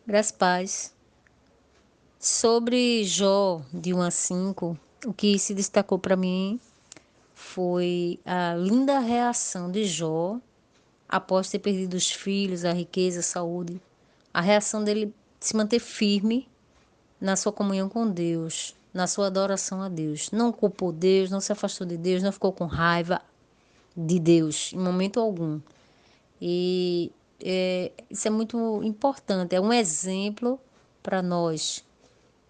Graças a paz. Sobre Jó, de 1 a 5, o que se destacou para mim foi a linda reação de Jó após ter perdido os filhos, a riqueza, a saúde. A reação dele se manter firme na sua comunhão com Deus, na sua adoração a Deus. Não culpou Deus, não se afastou de Deus, não ficou com raiva de Deus em momento algum. E isso é muito importante, é um exemplo para nós.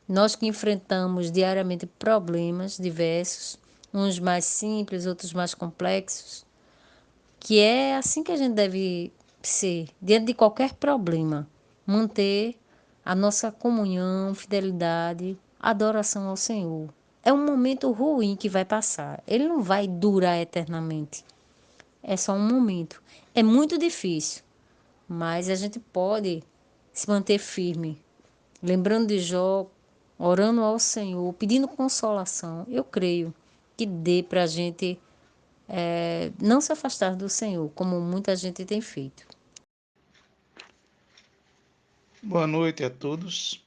Nós que enfrentamos diariamente problemas diversos, uns mais simples, outros mais complexos, que é assim que a gente deve ser, diante de qualquer problema, manter a nossa comunhão, fidelidade, adoração ao Senhor. É um momento ruim que vai passar, ele não vai durar eternamente, é só um momento. É muito difícil, mas a gente pode se manter firme, lembrando de Jó, orando ao Senhor, pedindo consolação. Eu creio que dê para a gente não se afastar do Senhor, como muita gente tem feito. Boa noite a todos.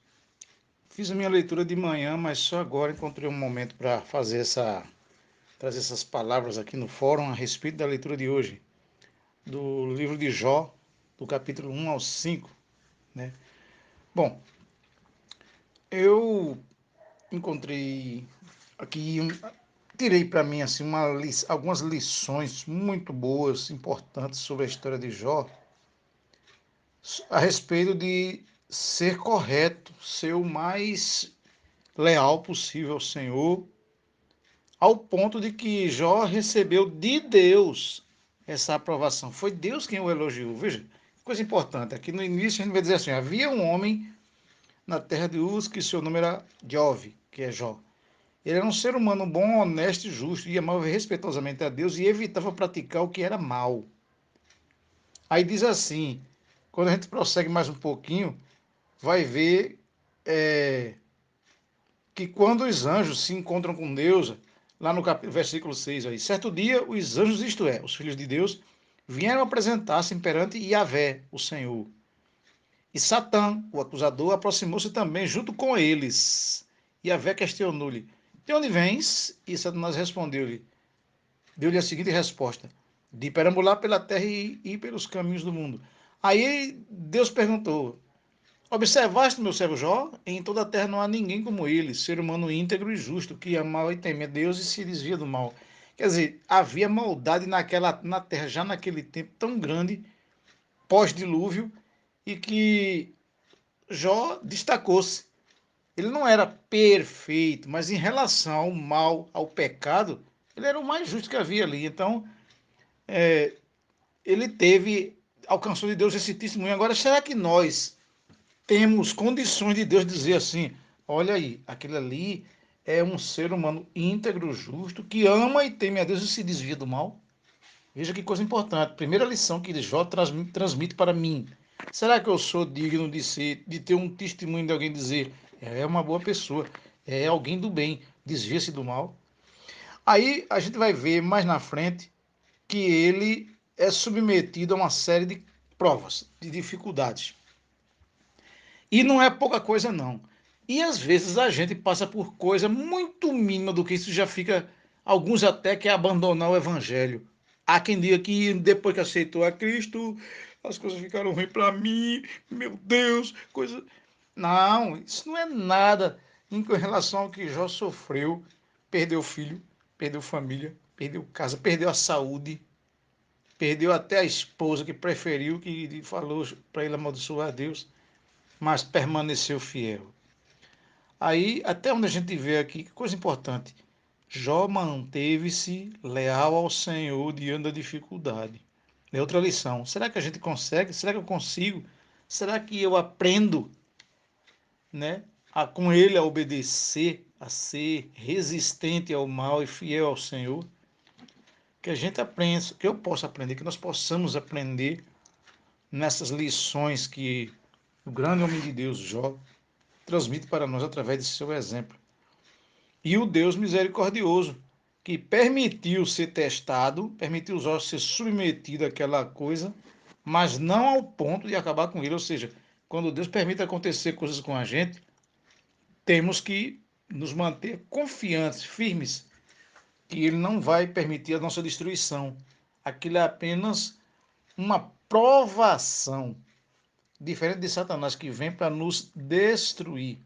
Fiz a minha leitura de manhã, mas só agora encontrei um momento para trazer essas palavras aqui no fórum a respeito da leitura de hoje, do livro de Jó, do capítulo 1 ao 5, né? Bom, eu encontrei aqui, tirei para mim assim algumas lições muito boas, importantes sobre a história de Jó, a respeito de ser correto, ser o mais leal possível ao Senhor, ao ponto de que Jó recebeu de Deus essa aprovação. Foi Deus quem o elogiou. Veja, coisa importante. Aqui no início a gente vai dizer assim: havia um homem na terra de Uz que seu nome era Jove, que é Jó. Ele era um ser humano bom, honesto e justo, e amava respeitosamente a Deus e evitava praticar o que era mal. Aí diz assim, quando a gente prossegue mais um pouquinho, vai ver é, que quando os anjos se encontram com Deus, lá no versículo 6, aí, certo dia, os anjos, isto é, os filhos de Deus, vieram apresentar-se perante Yahvé, o Senhor. E Satã, o acusador, aproximou-se também junto com eles. Yahvé questionou-lhe: De onde vens? E Satanás respondeu-lhe, deu-lhe a seguinte resposta: De perambular pela terra e pelos caminhos do mundo. Aí Deus perguntou: Observaste, meu servo Jó? Em toda a terra não há ninguém como ele, ser humano íntegro e justo, que ama e teme a Deus e se desvia do mal. Quer dizer, havia maldade na terra já naquele tempo tão grande, pós-dilúvio, e que Jó destacou-se. Ele não era perfeito, mas em relação ao mal, ao pecado, ele era o mais justo que havia ali. Então, ele alcançou de Deus esse testemunho. Agora, será que nós temos condições de Deus dizer assim: olha aí, aquele ali é um ser humano íntegro, justo, que ama e teme a Deus e se desvia do mal? Veja que coisa importante. Primeira lição que Jó transmite para mim. Será que eu sou digno de ter um testemunho de alguém dizer: é uma boa pessoa, é alguém do bem, desvia-se do mal? Aí a gente vai ver mais na frente que ele é submetido a uma série de provas, de dificuldades. E não é pouca coisa, não. E às vezes a gente passa por coisa muito mínima do que isso já fica. Alguns até querem abandonar o evangelho. Há quem diga que depois que aceitou a Cristo, as coisas ficaram ruins para mim. Meu Deus, coisa. Não, isso não é nada em relação ao que Jó sofreu. Perdeu filho, perdeu família, perdeu casa, perdeu a saúde, perdeu até a esposa que preferiu, que falou para ele amaldiçoar a Deus, mas permaneceu fiel. Aí, até onde a gente vê aqui, que coisa importante, Jó manteve-se leal ao Senhor diante da dificuldade. É outra lição. Será que a gente consegue? Será que eu consigo? Será que eu aprendo, né, com ele a obedecer, a ser resistente ao mal e fiel ao Senhor? Que a gente aprenda, que eu possa aprender, que nós possamos aprender nessas lições que o grande homem de Deus, Jó, transmite para nós através de seu exemplo. E o Deus misericordioso, que permitiu ser testado, permitiu Jó ser submetido àquela coisa, mas não ao ponto de acabar com ele, ou seja, quando Deus permite acontecer coisas com a gente, temos que nos manter confiantes, firmes, que Ele não vai permitir a nossa destruição. Aquilo é apenas uma provação, diferente de Satanás, que vem para nos destruir.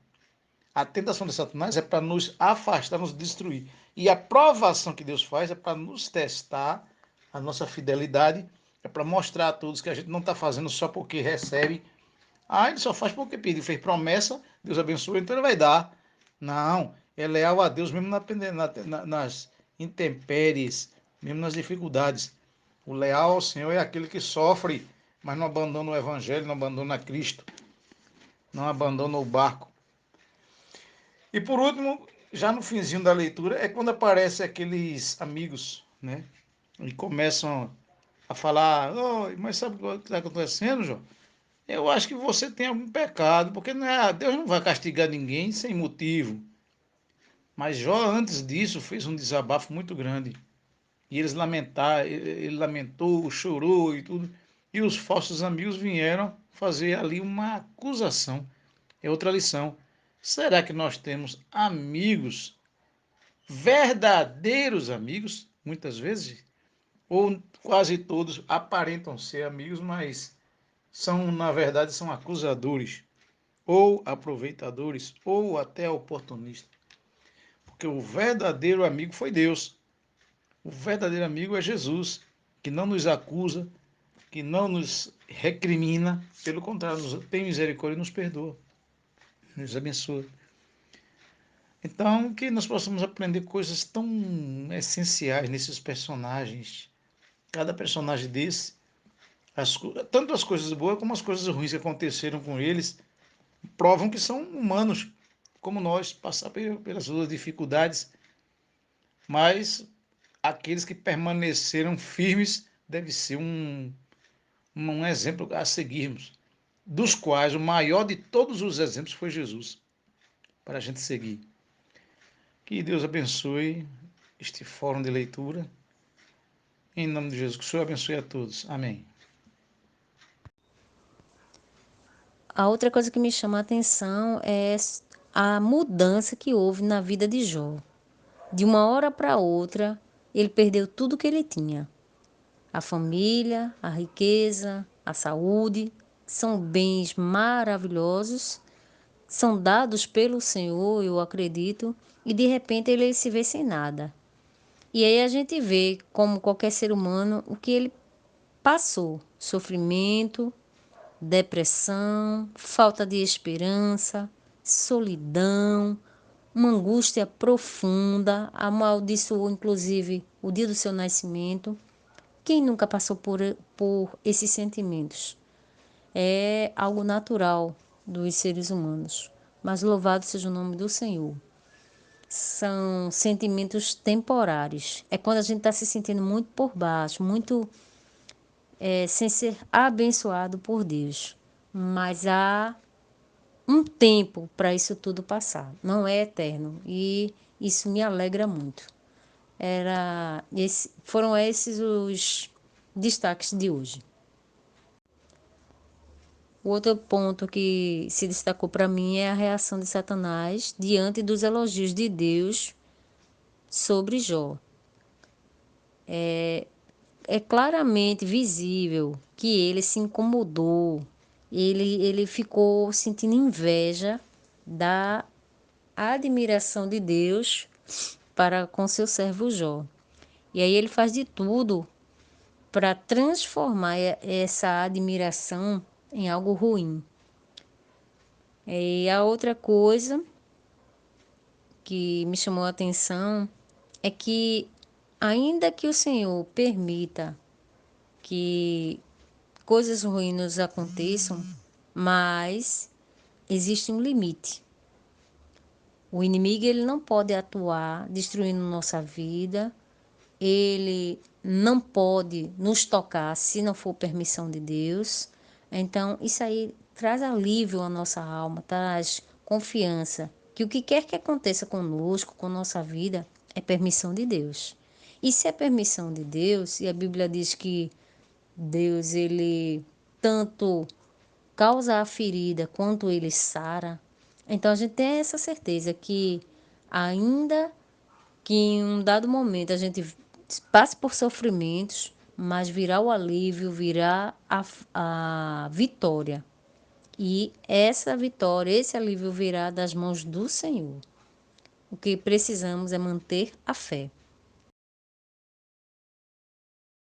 A tentação de Satanás é para nos afastar, nos destruir. E a provação que Deus faz é para nos testar a nossa fidelidade, é para mostrar a todos que a gente não está fazendo só porque recebe. Ah, ele só faz porque pediu, fez promessa, Deus abençoa, então ele vai dar. Não, é leal a Deus mesmo nas intempéries, mesmo nas dificuldades. O leal ao Senhor é aquele que sofre, mas não abandona o Evangelho, não abandona Cristo, não abandona o barco. E por último, já no finzinho da leitura, é quando aparecem aqueles amigos, né? E começam a falar, oh, mas sabe o que está acontecendo, João? Eu acho que você tem algum pecado, porque não é, Deus não vai castigar ninguém sem motivo. Mas Jó, antes disso, fez um desabafo muito grande. E eles lamentaram, ele lamentou, chorou e tudo. E os falsos amigos vieram fazer ali uma acusação. É outra lição. Será que nós temos amigos, verdadeiros amigos, muitas vezes? Ou quase todos aparentam ser amigos, mas são, na verdade, são acusadores, ou aproveitadores, ou até oportunistas. Porque o verdadeiro amigo foi Deus. O verdadeiro amigo é Jesus, que não nos acusa, que não nos recrimina, pelo contrário, nos tem misericórdia e nos perdoa, nos abençoa. Então, que nós possamos aprender coisas tão essenciais nesses personagens. Cada personagem desse, tanto as coisas boas como as coisas ruins que aconteceram com eles, provam que são humanos, como nós, passar pelas suas dificuldades, mas aqueles que permaneceram firmes deve ser um exemplo a seguirmos, dos quais o maior de todos os exemplos foi Jesus, para a gente seguir. Que Deus abençoe este fórum de leitura. Em nome de Jesus, que o Senhor abençoe a todos. Amém. A outra coisa que me chama a atenção é a mudança que houve na vida de Jó. De uma hora para outra, ele perdeu tudo que ele tinha. A família, a riqueza, a saúde, são bens maravilhosos, são dados pelo Senhor, eu acredito, e de repente ele se vê sem nada. E aí a gente vê, como qualquer ser humano, o que ele passou: sofrimento, depressão, falta de esperança, solidão, uma angústia profunda, amaldiçoou inclusive o dia do seu nascimento. Quem nunca passou por esses sentimentos? É algo natural dos seres humanos, mas louvado seja o nome do Senhor. São sentimentos temporários. É quando a gente está se sentindo muito por baixo, muito sem ser abençoado por Deus. Mas há um tempo para isso tudo passar. Não é eterno. E isso me alegra muito. Foram esses os destaques de hoje. O outro ponto que se destacou para mim é a reação de Satanás diante dos elogios de Deus sobre Jó. É claramente visível que ele se incomodou, ele ficou sentindo inveja da admiração de Deus para com seu servo Jó. E aí ele faz de tudo para transformar essa admiração em algo ruim. E a outra coisa que me chamou a atenção é que, ainda que o Senhor permita que coisas ruins nos aconteçam, mas existe um limite. O inimigo ele não pode atuar destruindo nossa vida, ele não pode nos tocar se não for permissão de Deus. Então, isso aí traz alívio à nossa alma, traz confiança que o que quer que aconteça conosco, com nossa vida, é permissão de Deus. E se é permissão de Deus, e a Bíblia diz que Deus, ele tanto causa a ferida, quanto ele sara. Então a gente tem essa certeza que ainda que em um dado momento a gente passe por sofrimentos, mas virá o alívio, virá a vitória. E essa vitória, esse alívio virá das mãos do Senhor. O que precisamos é manter a fé.